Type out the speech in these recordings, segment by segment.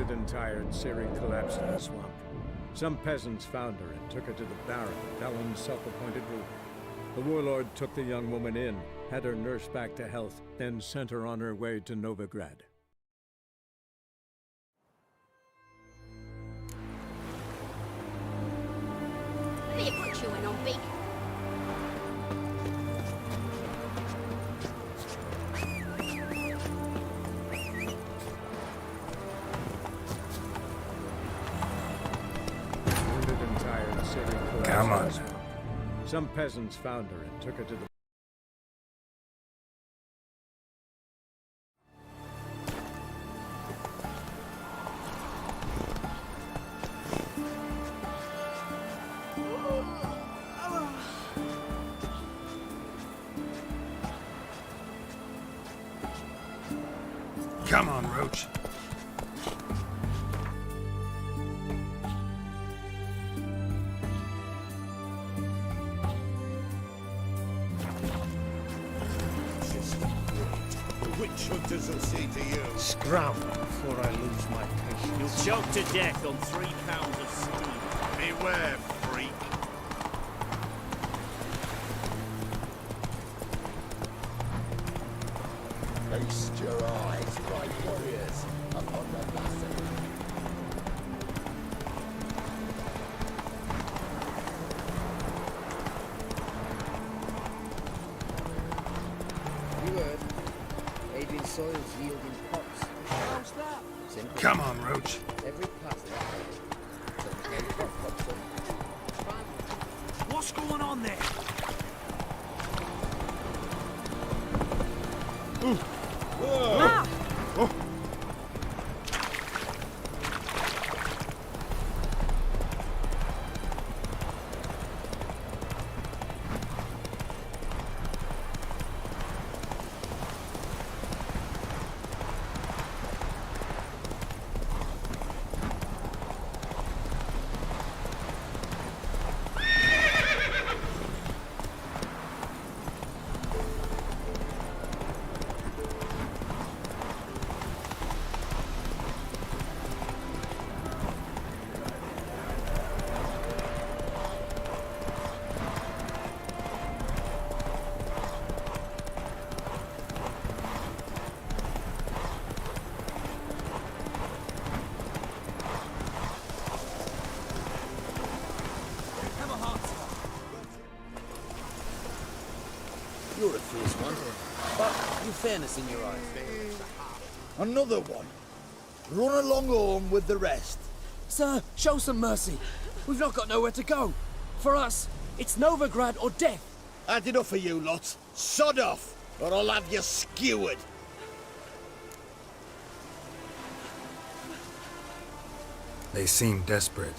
Wounded and tired, Ciri collapsed in the swamp. Some peasants found her and took her to the Baron, Ellen's self-appointed ruler. The warlord took the young woman in, had her nursed back to health, then sent her on her way to Novigrad. Bit of chewing on big. Wounded and tired, Ciri collapsed. Come on. Some peasants found her and took her to the... Come on, Roach. The witch hunters will see to you. Scram before I lose my patience. You'll choke to death on 3 pounds of steam. Beware, freak. Feast your eyes, bright warriors, upon the massacre. You heard. Aging soils yielding pots. How's that? Simple. Come on, Roach. Every past that. So the game pot pops up. Fine. What's going on there? You're a fierce one. But you've fairness in your eyes. Another one. Run along home with the rest. Sir, show some mercy. We've not got nowhere to go. For us, it's Novigrad or death. Had enough of you lot. Sod off, or I'll have you skewered. They seem desperate.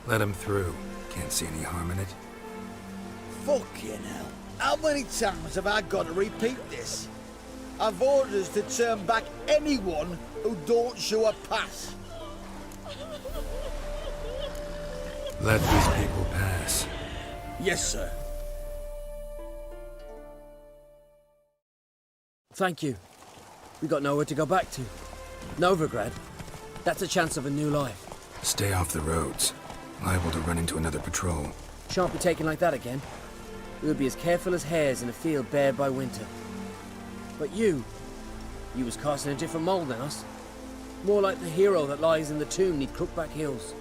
Let them through. Can't see any harm in it. Fucking hell. How many times have I got to repeat this? I've orders to turn back anyone who don't show a pass. Let these people pass. Yes, sir. Thank you. We got nowhere to go back to. Novigrad. That's a chance of a new life. Stay off the roads. Liable to run into another patrol. Shan't be taken like that again. We'll be as careful as hares in a field bared by winter. But you was cast in a different mould than us. More like the hero that lies in the tomb neath Crookback Hills.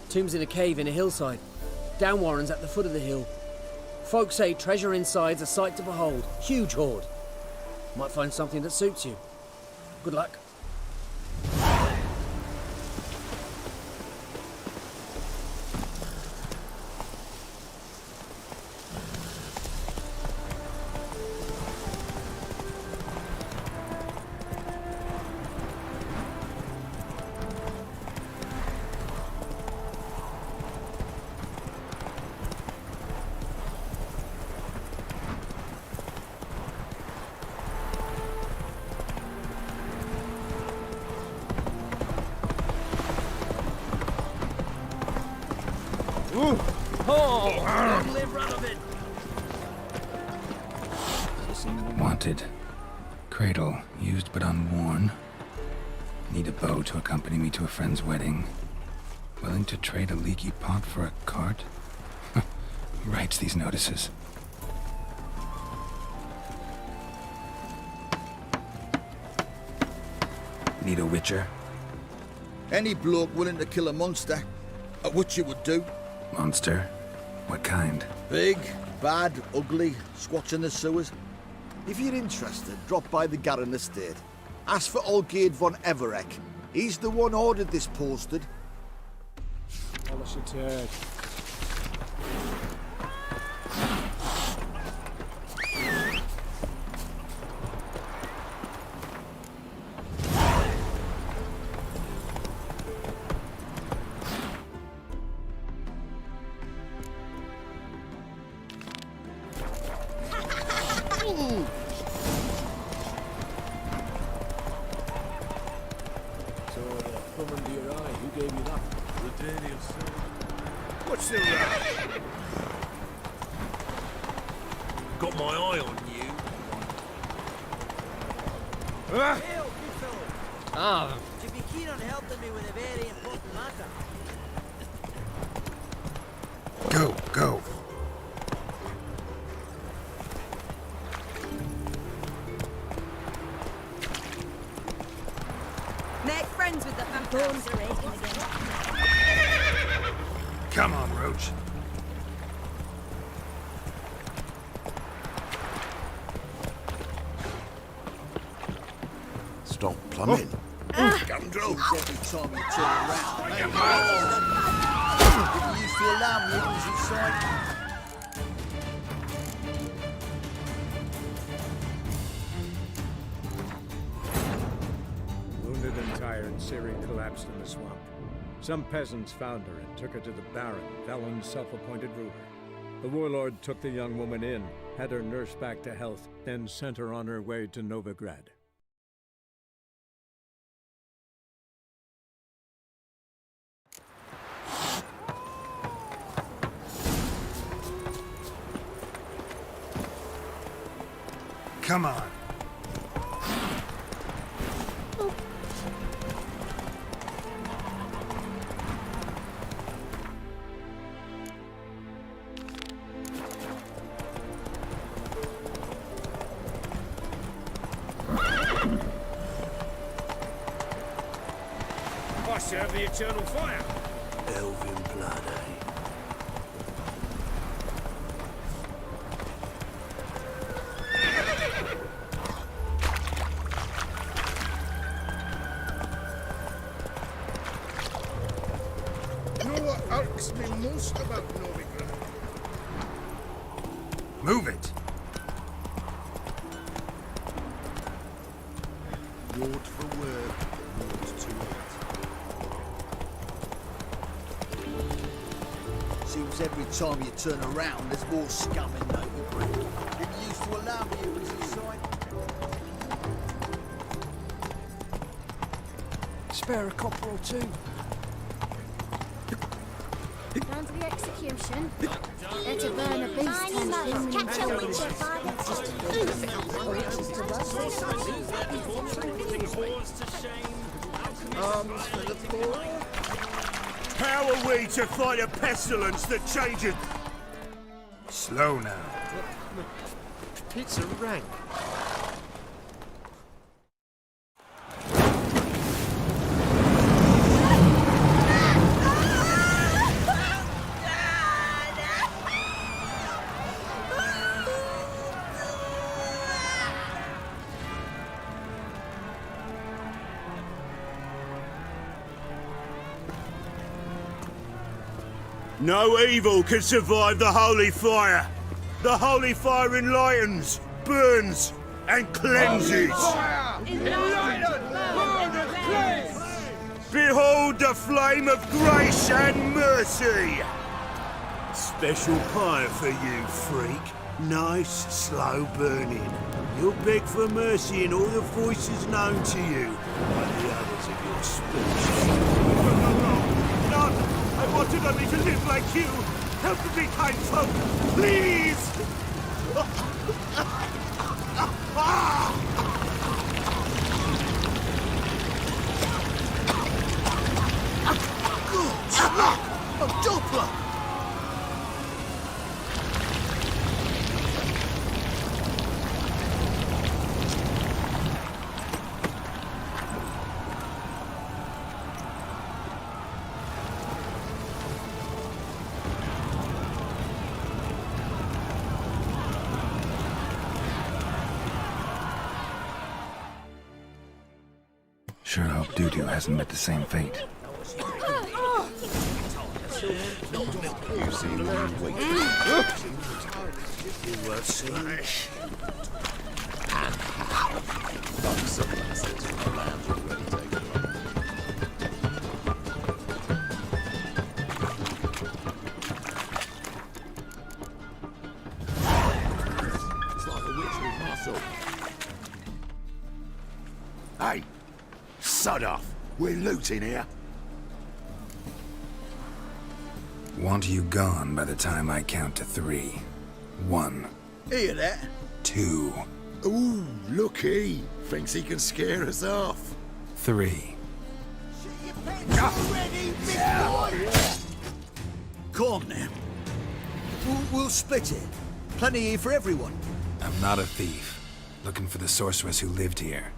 Tomb's in a cave in a hillside. Down Warren's at the foot of the hill. Folk say treasure inside's a sight to behold. Huge hoard. Might find something that suits you. Good luck. Wanted. Cradle, used but unworn. Need a bow to accompany me to a friend's wedding. Willing to trade a leaky pot for a cart? Who writes these notices? Need a witcher? Any bloke willing to kill a monster, which you would do. Monster? What kind? Big, bad, ugly, squats in the sewers. If you're interested, drop by the Garren estate. Ask for Olgierd von Everek. He's the one ordered this posted. Polish its head. What's the rush? Got my eye on you. Ah, You'd be keen on helping me with a very important matter. Go, go. Make friends with the bones are aching again. Come on, Roach. Stop plumbing. Scoundrel! Every time you turn around. Didn't use the alarm you was inside. Wounded and tired, Ciri collapsed in the swamp. Some peasants found her and took her to the Baron, Velen's self-appointed ruler. The warlord took the young woman in, had her nursed back to health, then sent her on her way to Novigrad. Come on. I serve the eternal fire. Elven blood, eh? You know what irks me most about Novigrad? Move it. Word for word, word to it. Seems every time you turn around, there's more scum in Novigrad. Didn't use to alarm you was inside. Spare a copper or two. Down to the execution. They're to burn a beast and catch a witcher by the Arms for the poor. How are we to fight a pestilence that changes? Slow now. It's a rank. No evil can survive the holy fire. The holy fire enlightens, burns, and cleanses. Behold the flame of grace and mercy. Special pyre for you, freak. Nice, slow burning. You'll beg for mercy in all the voices known to you by the others of your species. None! I wanted only to live like you! Help me, kind folk! Please! Sure hope Dudu hasn't met the same fate. You seem weak. Worth seeing. Got some lasses from the lounge already taken along. It's like a witch with muscle. Hey, sod off. We're looting here. Want you gone by the time I count to 3. 1, Hear that? 2, Ooh, looky. Thinks he can scare us off. 3. Calm now. We'll split it. Plenty here for everyone. I'm not a thief. Looking for the sorceress who lived here.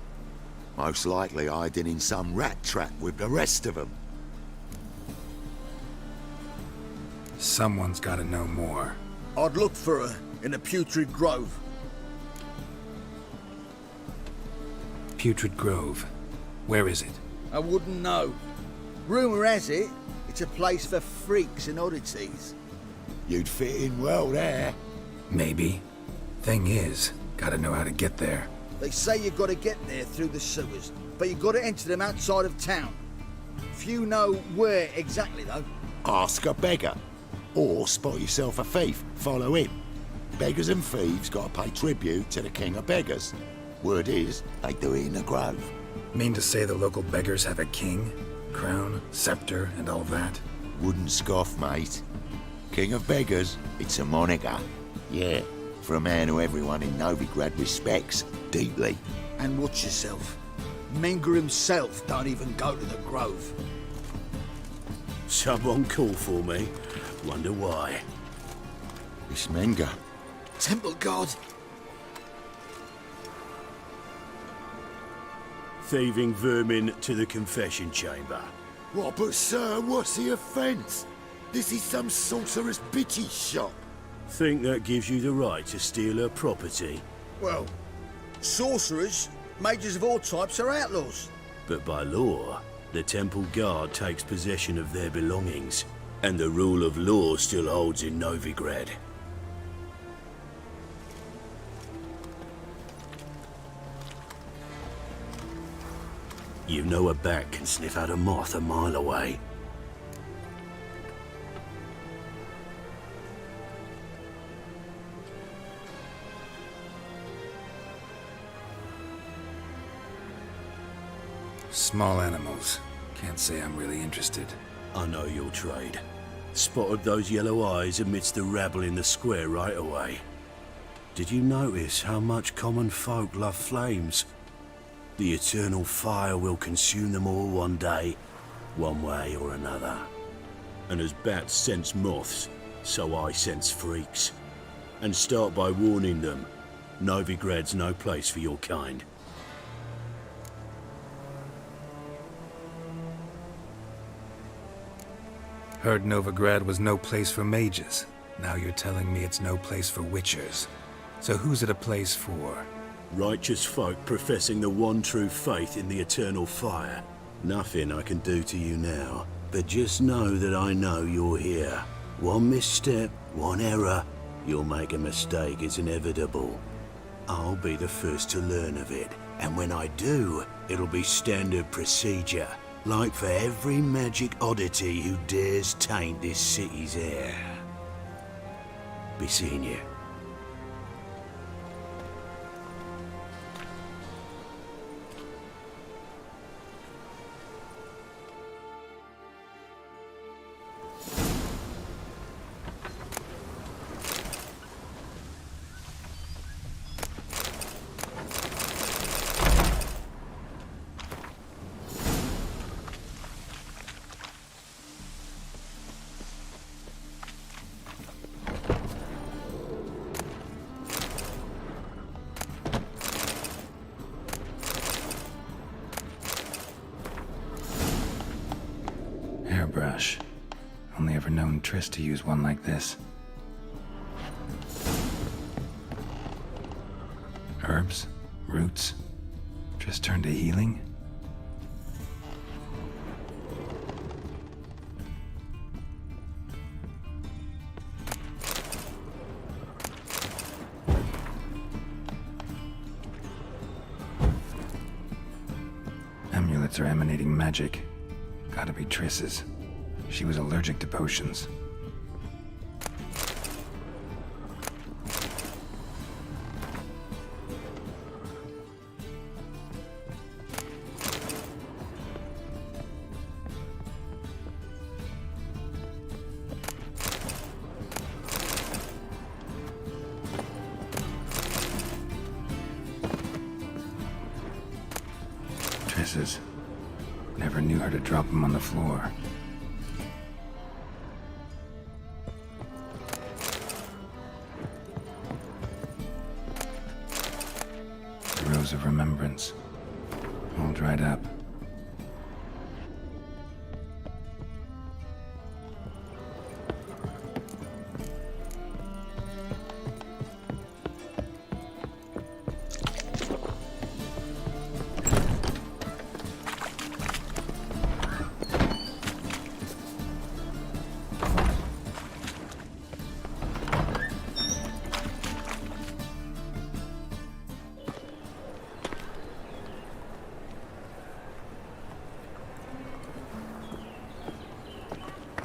Most likely hiding in some rat trap with the rest of them. Someone's gotta know more. I'd look for her in the Putrid Grove. Putrid Grove. Where is it? I wouldn't know. Rumour has it, it's a place for freaks and oddities. You'd fit in well there. Maybe. Thing is, gotta know how to get there. They say you've got to get there through the sewers, but you've got to enter them outside of town. Few know where exactly, though. Ask a beggar. Or spot yourself a thief. Follow him. Beggars and thieves got to pay tribute to the king of beggars. Word is, they do it in the grove. Mean to say the local beggars have a king, crown, scepter, and all that? Wouldn't scoff, mate. King of beggars, it's a moniker. Yeah, for a man who everyone in Novigrad respects deeply. And watch yourself. Menger himself don't even go to the Grove. Someone call for me. Wonder why. It's Menger. Temple God. Thieving vermin to the confession chamber. What, but sir, what's the offence? This is some sorcerer's bitchy shop. Think that gives you the right to steal her property? Well, sorcerers, mages of all types are outlaws. But by law, the temple guard takes possession of their belongings, and the rule of law still holds in Novigrad. You know a bat can sniff out a moth a mile away. Small animals. Can't say I'm really interested. I know your trade. Spotted those yellow eyes amidst the rabble in the square right away. Did you notice how much common folk love flames? The eternal fire will consume them all one day, one way or another. And as bats sense moths, so I sense freaks. And start by warning them, Novigrad's no place for your kind. Heard Novigrad was no place for mages. Now you're telling me it's no place for witchers. So who's it a place for? Righteous folk professing the one true faith in the eternal fire. Nothing I can do to you now, but just know that I know you're here. One misstep, one error, you'll make a mistake, it's inevitable. I'll be the first to learn of it, and when I do, it'll be standard procedure, like for every magic oddity who dares taint this city's air. Be seeing you. Hairbrush. Only ever known Triss to use one like this. Herbs? Roots? Triss turned to healing? amulets are emanating magic. Gotta be Triss's. She was allergic to potions. Triss's. Never knew her to drop them on the floor. The Rose of Remembrance. All dried up.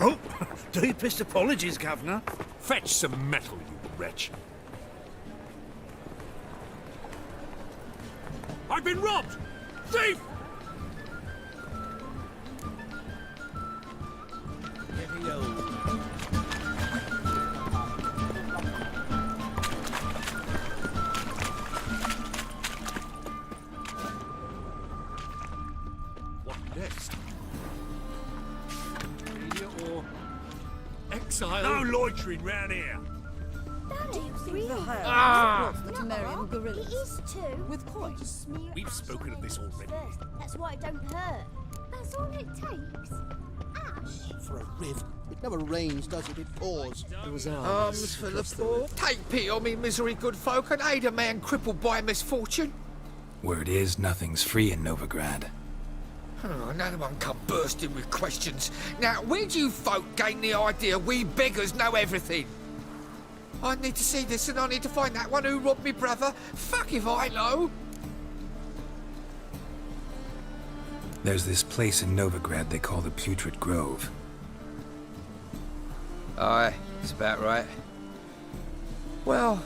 Oh, deepest apologies, Governor. Fetch some metal, you wretch. I've been robbed! Thief! What next? Or exile? No loitering round here. To Merriam gorilla. It is too. With coins. We've spoken of this already. That's why it don't hurt. That's all it takes. Ash. For a rift. It never rains, does it? It pours. It was ours. Arms for the poor. Take pity on me, misery, good folk, and aid a man crippled by misfortune. Word is, nothing's free in Novigrad. Oh, another one come bursting with questions. Now, where do you folk gain the idea we beggars know everything? I need to see this and I need to find that one who robbed me brother. Fuck if I know. There's this place in Novigrad they call the Putrid Grove. Aye, it's about right. Well,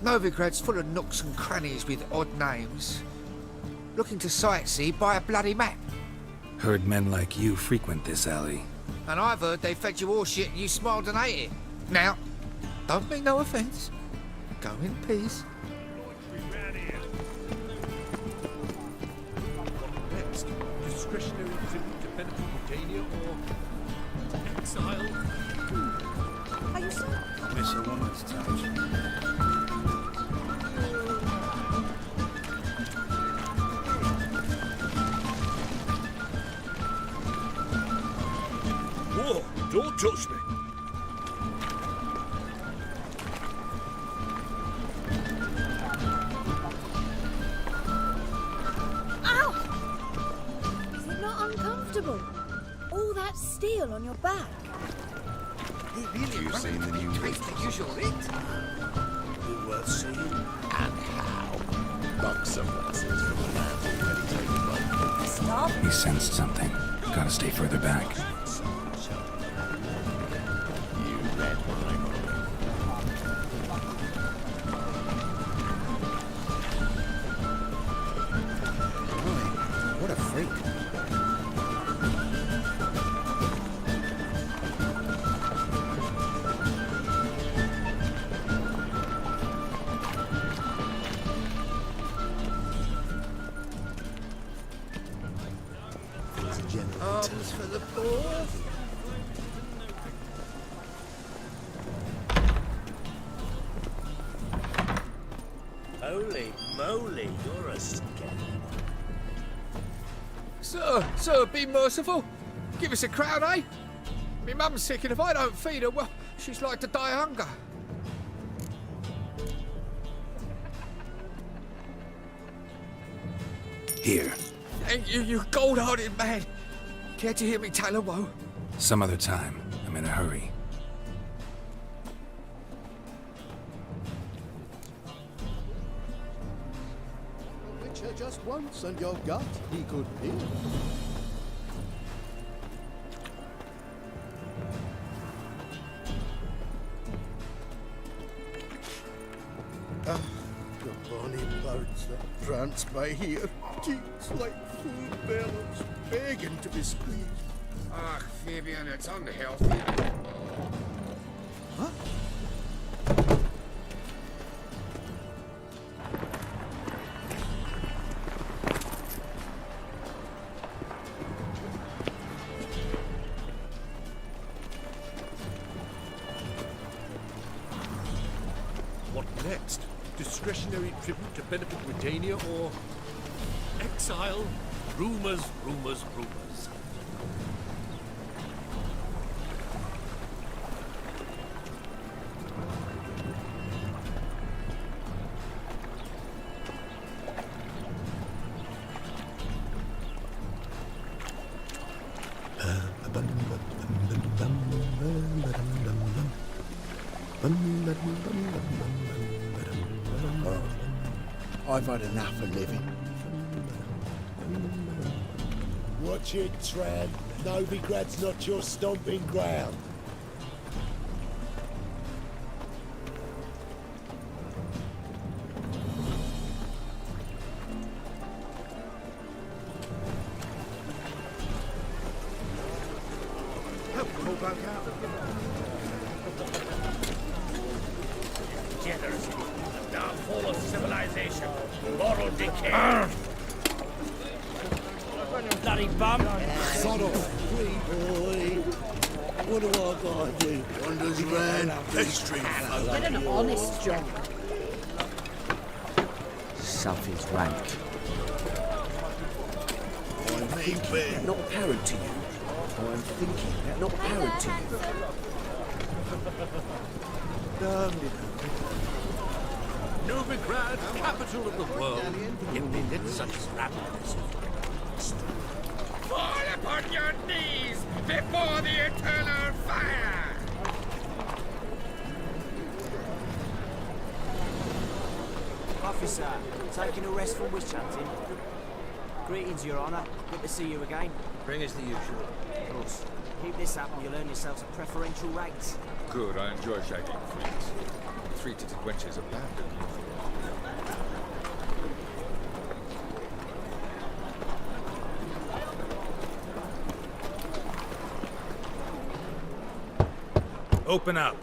Novigrad's full of nooks and crannies with odd names. Looking to sightsee, buy a bloody map. Heard men like you frequent this alley. And I've heard they fed you all shit and you smiled and ate it. Now, don't mean no offence. Go in peace. Next, discretionary tribute to benefit Britannia or exile? Are you sure? I miss a woman's touch. Whoa, don't touch me. Is it not uncomfortable? All that steel on your back. You've seen the new taste the usual it. Be worth seeing. And how? Buxom lasses from the land already taken by Stop. He sensed something. Gotta stay further back. you read my mind. What a freak. He's a general. Arms for the poor. Holy moly, you're a scam. Sir, be merciful. Give us a crown, eh? Me mum's sick, and if I don't feed her, well, she's like to die of hunger. Here. Thank you, you gold-hearted man. Care to hear me tell a woe? Some other time. I'm in a hurry. creature just once, and your gut he could heal. Ah, the bonny birds that prance by here, cheeks like full bellows, begging to be squeezed. Ach, Fabian, it's unhealthy. Huh? What next? Discretionary tribute to benefit Redania or exile? Rumors, rumors, rumors. I've had enough of living. Watch it, Tran. Novigrad's not your stomping ground. Degeneracy, the downfall of civilization, moral decay. Bloody bum! Sod off, wee boy. What do I gotta do? Wanders around pastry. Get an honest job. Something's rank. I'm thinking. Not apparent to you. I'm thinking that not apparent to you. Novigrad, capital of the world, yet they did such scrappiness. Fall upon your knees before the eternal fire! Officer, taking a rest from witch hunting. Greetings, Your Honour. Good to see you again. Bring us the usual. Of course. Keep this up and you'll earn yourselves a preferential rate. Good, I enjoy shagging freaks. 3 to 2 wenches abandoned. Open up.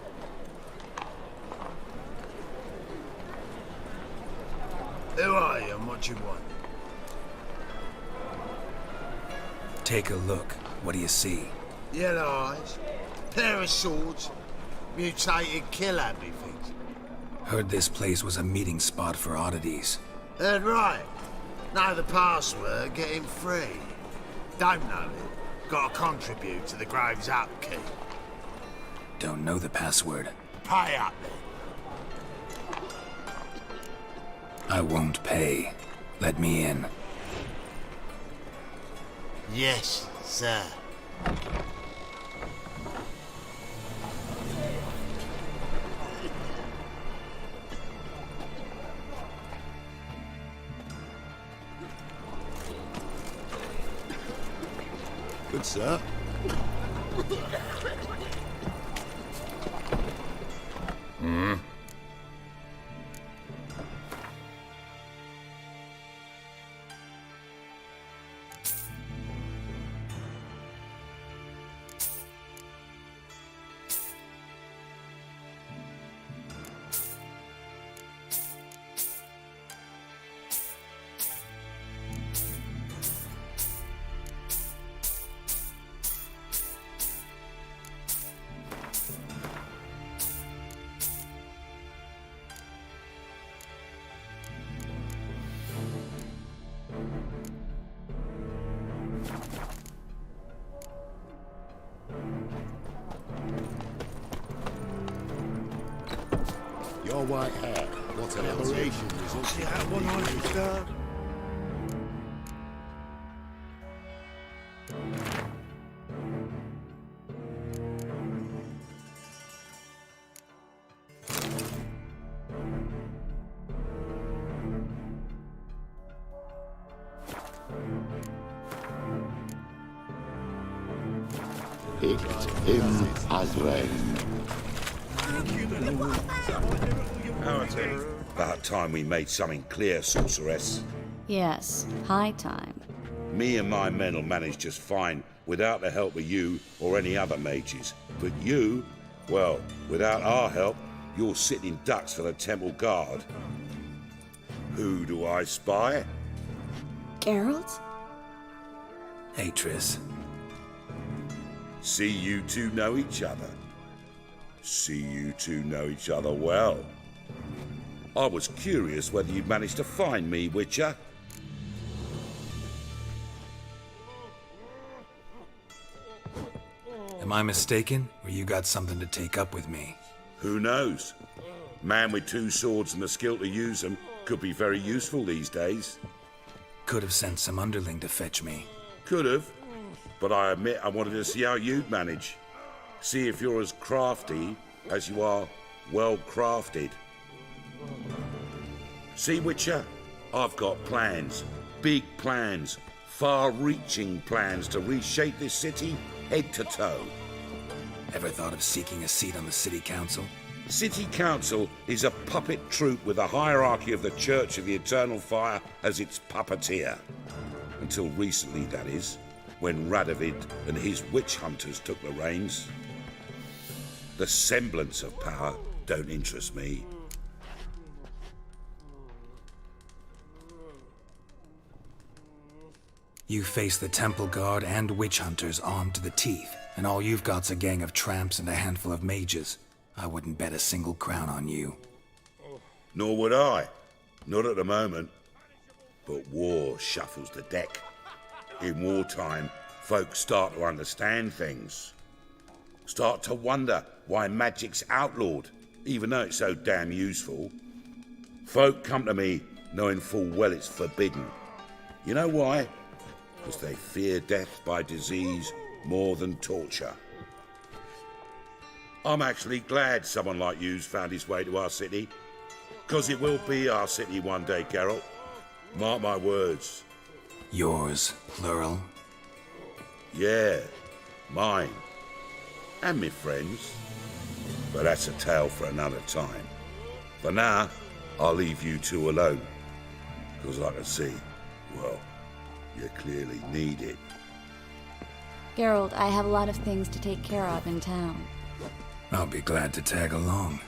Who are you and what do you want? Take a look. What do you see? Yellow eyes, pair of swords, mutated killer, methinks. Heard this place was a meeting spot for oddities. Heard right. Know the password, get him free. Don't know it. Gotta contribute to the Grave's upkeep. Don't know the password. Pay up then. I won't pay. Let me in. Yes, sir. Good, sir. Your white hair. What an aberration. See that one on his dog? picked him as rain. About time we made something clear, sorceress. Yes, high time. Me and my men will manage just fine without the help of you or any other mages. But you, well, without our help, you're sitting ducks for the temple guard. Who do I spy? Geralt? Hey, Triss. See you two know each other. See you two know each other well. I was curious whether you'd managed to find me, Witcher. Am I mistaken, or you got something to take up with me? Who knows? Man with two swords and the skill to use them could be very useful these days. Could have sent some underling to fetch me. Could have, but I admit I wanted to see how you'd manage. See if you're as crafty as you are well crafted. See, Witcher, I've got plans. Big plans. Far-reaching plans to reshape this city head to toe. Ever thought of seeking a seat on the city council? City council is a puppet troupe with the hierarchy of the Church of the Eternal Fire as its puppeteer. Until recently, that is, when Radovid and his witch hunters took the reins. The semblance of power don't interest me. You face the temple guard and witch hunters armed to the teeth, and all you've got's a gang of tramps and a handful of mages. I wouldn't bet a single crown on you. Nor would I. Not at the moment. But war shuffles the deck. In wartime, folks start to understand things. Start to wonder why magic's outlawed, even though it's so damn useful. Folk come to me knowing full well it's forbidden. You know why? Because they fear death by disease more than torture. I'm actually glad someone like you's found his way to our city. Because it will be our city one day, Geralt. Mark my words. Yours, plural? Yeah, mine. And me friends. But that's a tale for another time. For now, I'll leave you two alone. Because I can see, well, you clearly need it. Geralt, I have a lot of things to take care of in town. I'll be glad to tag along.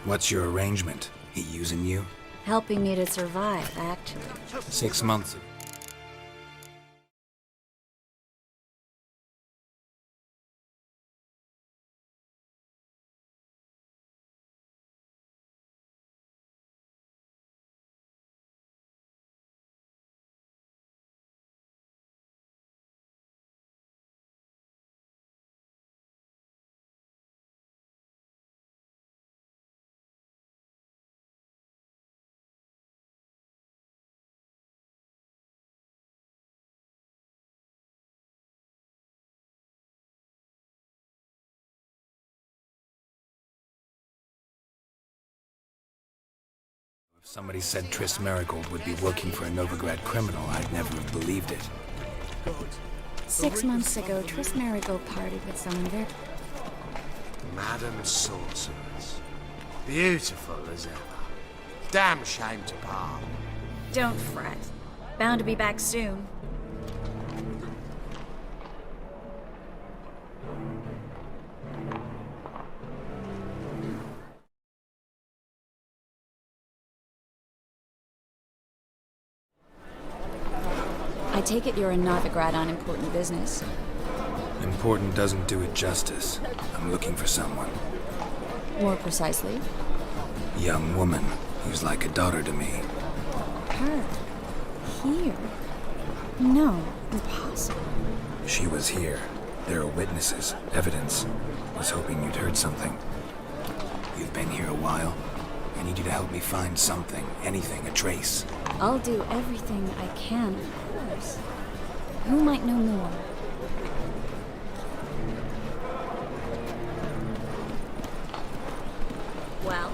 What's your arrangement? He using you? Helping me to survive, actually. 6 months ago. If somebody said Triss Marigold would be working for a Novigrad criminal, I'd never have believed it. 6 months ago, Triss Marigold partied with someone very... Madam Sorceress. Beautiful as ever. Damn shame to part. Don't fret. Bound to be back soon. I take it you're in Novigrad on important business. Important doesn't do it justice. I'm looking for someone. More precisely? Young woman who's like a daughter to me. Her? Here? No, impossible. She was here. There are witnesses, evidence. Was hoping you'd heard something. You've been here a while. I need you to help me find something, anything, a trace. I'll do everything I can, of course. Who might know more? Well,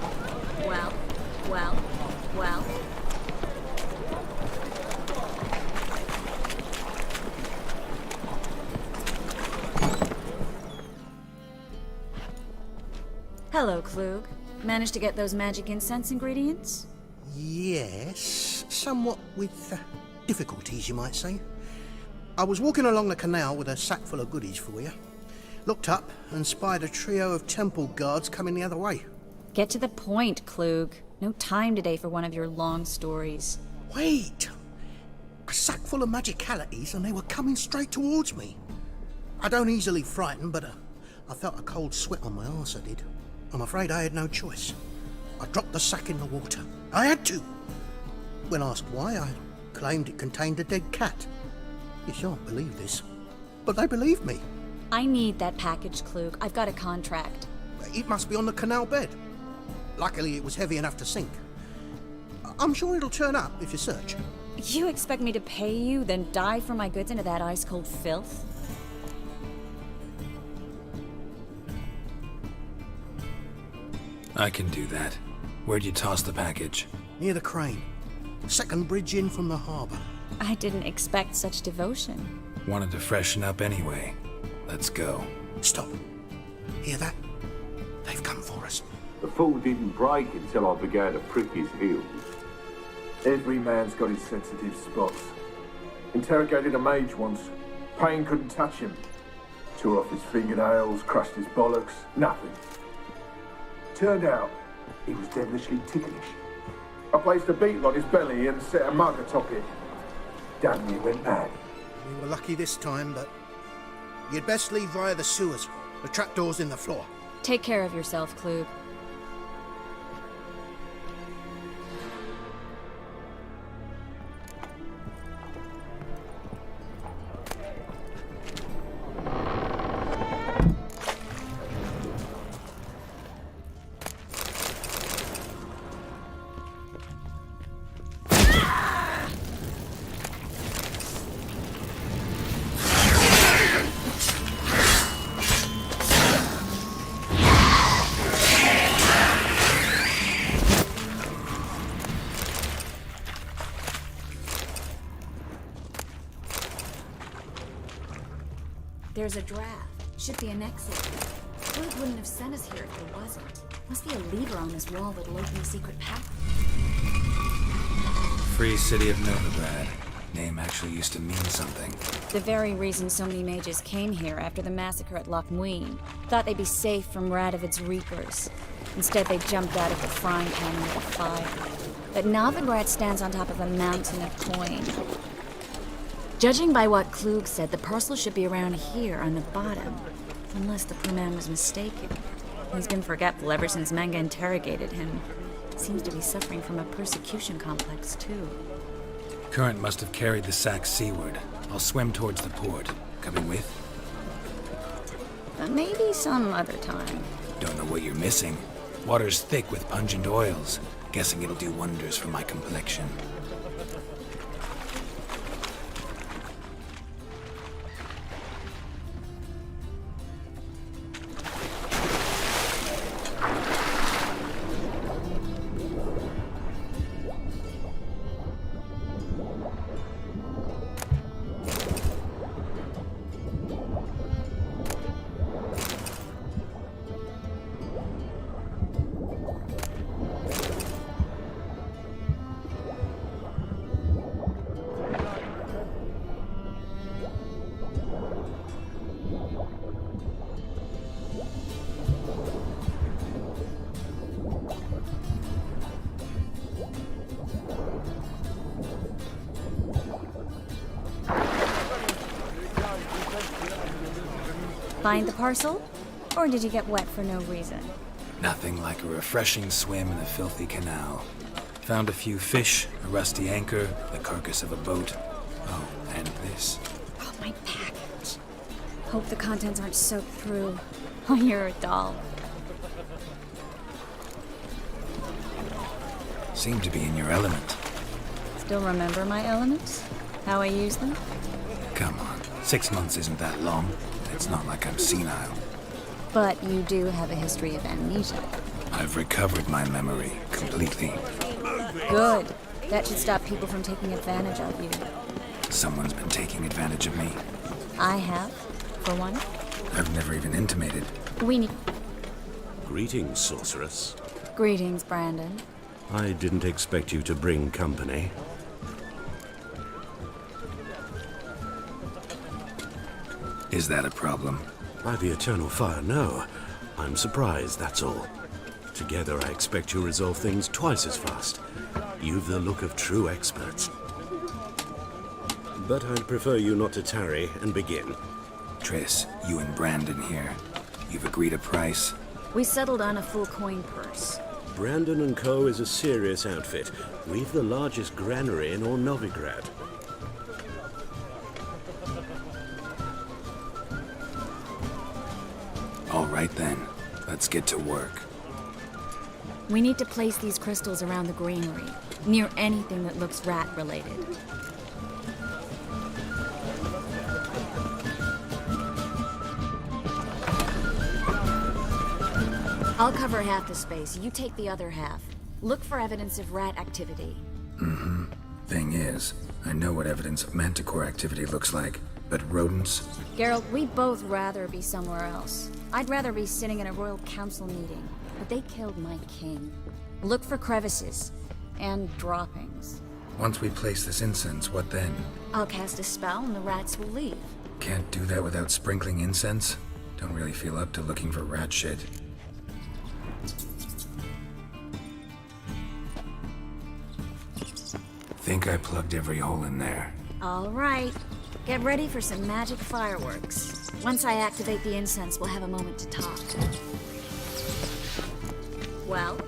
Hello, Klug. Managed to get those magic incense ingredients? Yes, somewhat with difficulties, you might say. I was walking along the canal with a sack full of goodies for you. Looked up and spied a trio of temple guards coming the other way. Get to the point, Klug. No time today for one of your long stories. Wait! A sack full of magicalities and they were coming straight towards me. I don't easily frighten, but I felt a cold sweat on my arse, I did. I'm afraid I had no choice. I dropped the sack in the water. I had to. When asked why, I claimed it contained a dead cat. You shan't believe this, but they believed me. I need that package, Klug. I've got a contract. It must be on the canal bed. Luckily, it was heavy enough to sink. I'm sure it'll turn up if you search. You expect me to pay you, then dive for my goods into that ice-cold filth? I can do that. Where'd you toss the package? Near the crane. Second bridge in from the harbour. I didn't expect such devotion. Wanted to freshen up anyway. Let's go. Stop. Hear that? They've come for us. The fall didn't break until I began to prick his heels. Every man's got his sensitive spots. Interrogated a mage once. Pain couldn't touch him. Tore off his fingernails, crushed his bollocks, nothing. Turned out, he was devilishly ticklish. I placed a beetle on his belly and set a mug atop it. Damn near went mad. We were lucky this time, but you'd best leave via the sewers. The trapdoor's in the floor. Take care of yourself, Klug. There's a draft. Should be an exit. Klug wouldn't have sent us here if there wasn't. Must be a lever on this wall that'll open the secret path. Free City of Novigrad. Name actually used to mean something. The very reason so many mages came here after the massacre at Loch Muin. Thought they'd be safe from Radovid's reapers. Instead, they jumped out of the frying pan into the fire. But Novigrad stands on top of a mountain of coin. Judging by what Klug said, the parcel should be around here on the bottom. Unless the poor man was mistaken. He's been forgetful ever since Manga interrogated him. Seems to be suffering from a persecution complex, too. Current must have carried the sack seaward. I'll swim towards the port. Coming with? Maybe some other time. Don't know what you're missing. Water's thick with pungent oils. Guessing it'll do wonders for my complexion. Find the parcel? Or did you get wet for no reason? Nothing like a refreshing swim in a filthy canal. Found a few fish, a rusty anchor, the carcass of a boat. Oh, and this. Oh, my package. Hope the contents aren't soaked through. Oh, you're a doll. Seem to be in your element. Still remember my elements? How I use them? Come on, 6 months isn't that long. It's not like I'm senile. But you do have a history of amnesia. I've recovered my memory completely. Good. That should stop people from taking advantage of you. Someone's been taking advantage of me. I have, for one. I've never even intimated. We need... Greetings, sorceress. Greetings, Brandon. I didn't expect you to bring company. Is that a problem? By the eternal fire, no. I'm surprised, that's all. Together, I expect you resolve things twice as fast. You've the look of true experts. But I'd prefer you not to tarry and begin. Triss, you and Brandon here. You've agreed a price? We settled on a full coin purse. Brandon and Co. is a serious outfit. We've the largest granary in all Novigrad. All right then, let's get to work. We need to place these crystals around the granary, near anything that looks rat-related. I'll cover half the space, you take the other half. Look for evidence of rat activity. Mm-hmm. Thing is, I know what evidence of manticore activity looks like, but rodents? Geralt, we'd both rather be somewhere else. I'd rather be sitting in a royal council meeting, but they killed my king. Look for crevices and droppings. Once we place this incense, what then? I'll cast a spell and the rats will leave. Can't do that without sprinkling incense? Don't really feel up to looking for rat shit. Think I plugged every hole in there. All right. Get ready for some magic fireworks. Once I activate the incense, we'll have a moment to talk. Well?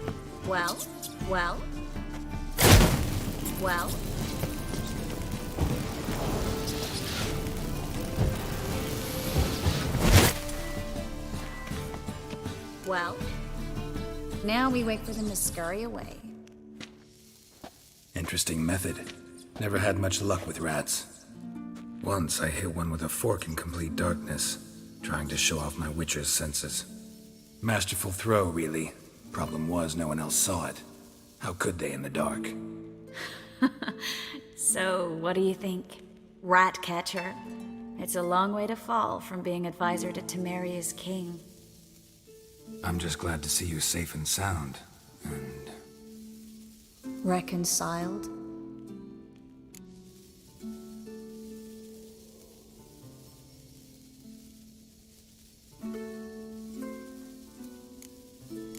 Well? Well? Well? Well? Now we wait for them to scurry away. Interesting method. Never had much luck with rats. Once I hit one with a fork in complete darkness, trying to show off my witcher's senses. Masterful throw, really. Problem was, no one else saw it. How could they in the dark? So, what do you think? Rat catcher? It's a long way to fall from being advisor to Temeria's king. I'm just glad to see you safe and sound, and... Reconciled?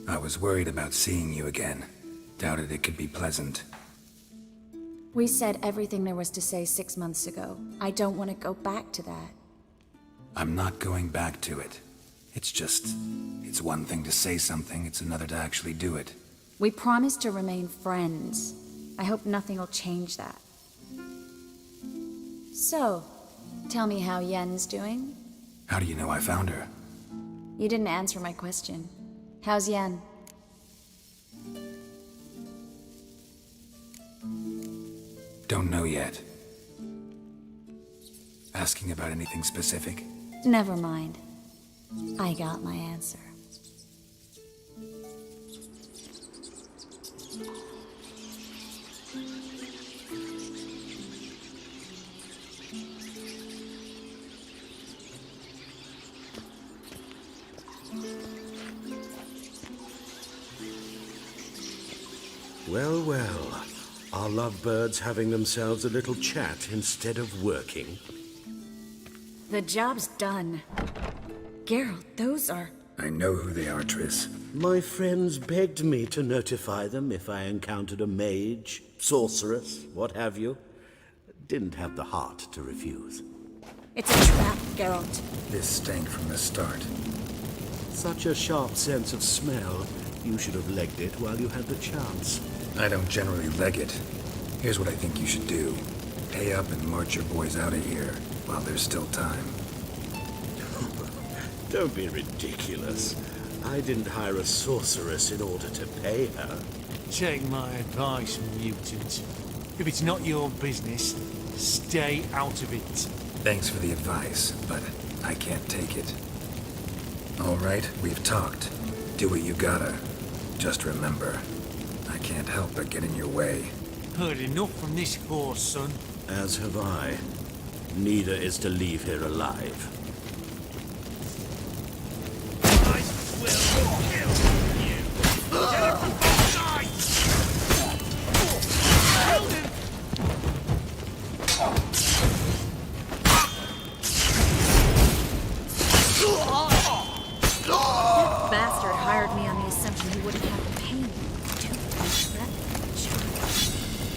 I was worried about seeing you again. Doubted it could be pleasant. We said everything there was to say 6 months ago. I don't want to go back to that. I'm not going back to it. It's one thing to say something, it's another to actually do it. We promised to remain friends. I hope nothing will change that. So, tell me how Yen's doing? How do you know I found her? You didn't answer my question. How's Yen? Don't know yet. Asking about anything specific? Never mind. I got my answer. Well, well. Are lovebirds having themselves a little chat instead of working? The job's done. Geralt, those are... I know who they are, Triss. My friends begged me to notify them if I encountered a mage, sorceress, what have you. Didn't have the heart to refuse. It's a trap, Geralt. This stank from the start. Such a sharp sense of smell. You should have legged it while you had the chance. I don't generally leg it. Here's what I think you should do. Pay up and march your boys out of here while there's still time. Don't be ridiculous. I didn't hire a sorceress in order to pay her. Take my advice, mutant. If it's not your business, stay out of it. Thanks for the advice, but I can't take it. All right, we've talked. Do what you gotta. Just remember, I can't help but get in your way. Heard enough from this horse, son. As have I. Neither is to leave here alive. I will kill.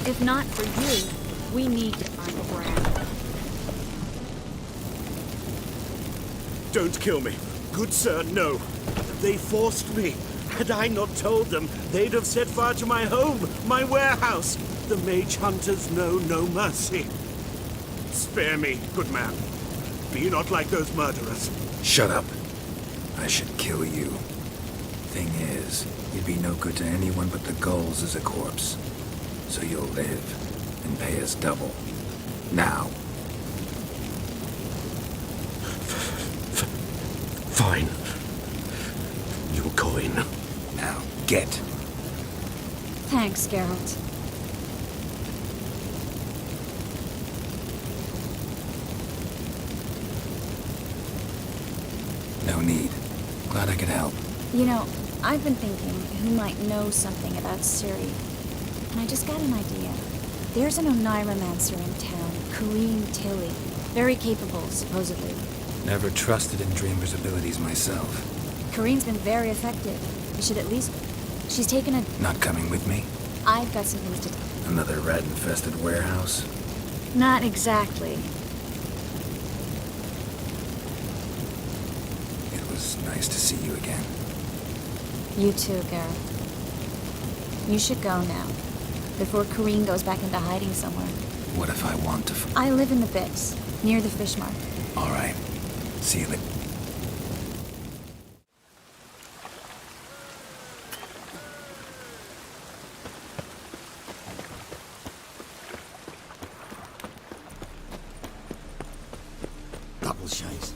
If not for you, we need to find Brad. Don't kill me. Good sir, no. They forced me. Had I not told them, they'd have set fire to my home, my warehouse. The mage hunters know no mercy. Spare me, good man. Be not like those murderers. Shut up. I should kill you. Thing is, you'd be no good to anyone but the gulls as a corpse. So you'll live and pay us double. Now. Fine. Your coin. Now, get. Thanks, Geralt. No need. Glad I could help. You know, I've been thinking who might know something about Ciri. And I just got an idea. There's an Oneiromancer in town, Kareem Tilly. Very capable, supposedly. Never trusted in Dreamer's abilities myself. Kareem's been very effective. You should at least... She's taken a... Not coming with me? I've got some things to... Another rat-infested warehouse? Not exactly. It was nice to see you again. You too, Geralt. You should go now, before Kareem goes back into hiding somewhere. What if I want to... I live in the Bix, near the fish market. All right. See you later. Double chase.